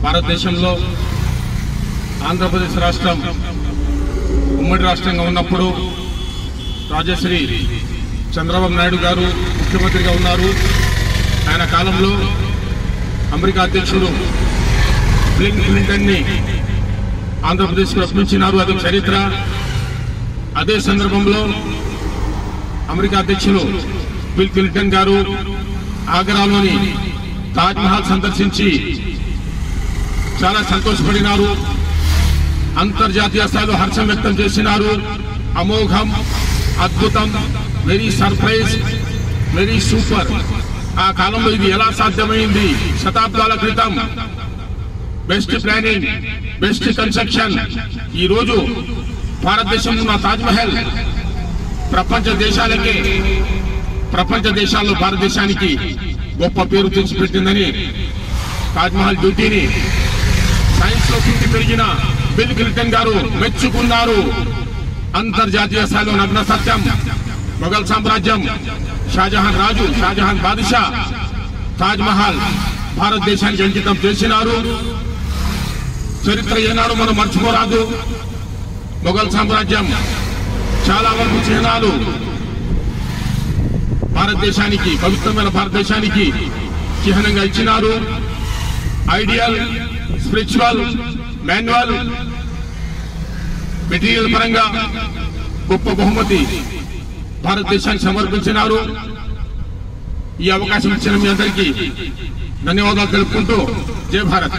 భారతదేశంలో ఆంధ్రప్రదేశ్ రాష్ట్రం ఉమ్మడి రాష్ట్రంగా ఉన్నప్పుడు రాజశ్రీ చంద్రబాబు నాయుడు గారు ముఖ్యమంత్రిగా ఉన్నారు. ఆయన కాలంలో అమెరికా అధ్యక్షుడు బిల్ క్లింటన్ని ఆంధ్రప్రదేశ్కు రప్పించినారు. అది చరిత్ర. అదే సందర్భంలో అమెరికా అధ్యక్షులు బిల్ క్లింటన్ గారు ఆగ్రాలోని తాజ్ మహల్ సందర్శించి చాలా సంతోషపడినారు. అంతర్జాతీయ స్థాయిలో హర్షం వ్యక్తం చేసినారు. అమోఘం, అద్భుతం, వెరీ సర్ప్రైజ్, వెరీ సూపర్. ఆ కాలంలో ఇది ఎలా సాధ్యమైంది? శతాబ్దాల క్రితం బెస్ట్ ప్లానింగ్, బెస్ట్ కన్స్ట్రక్షన్. ఈ రోజు భారతదేశంలో ఉన్న తాజ్ మహల్ ప్రపంచ దేశాల్లో భారతదేశానికి గొప్ప పేరు తెచ్చిపెట్టిందని తాజ్ మహల్ డ్యూటీని సైన్స్ లో పుట్టి పెరిగిన బిల్ క్లింటన్ గారు మెచ్చుకున్నారు. అంతర్జాతీయ స్థాయిలో నగ్న సత్యం. మొఘల్ సామ్రాజ్యం, షాజహాన్ రాజు, షాజహాన్ బాద్షా తాజ్ మహల్ భారతదేశానికి అంకితం చేసినారు. చరిత్ర ఏనాడు మనం మర్చిపోరాదు. మొఘల్ సామ్రాజ్యం చాలా వరకు చిహ్నాలు భారతదేశానికి, పవిత్రమైన భారతదేశానికి చిహ్నంగా ఇచ్చినారు. ఐడియల్, స్పిరిచువల్, మాన్యువల్, మెటీరియల్ పరంగా గొప్ప బహుమతి భారతదేశానికి సమర్పించినారు. ఈ అవకాశం ఇచ్చిన మీ అందరికీ ధన్యవాదాలు తెలుపుకుంటూ జై భారత్.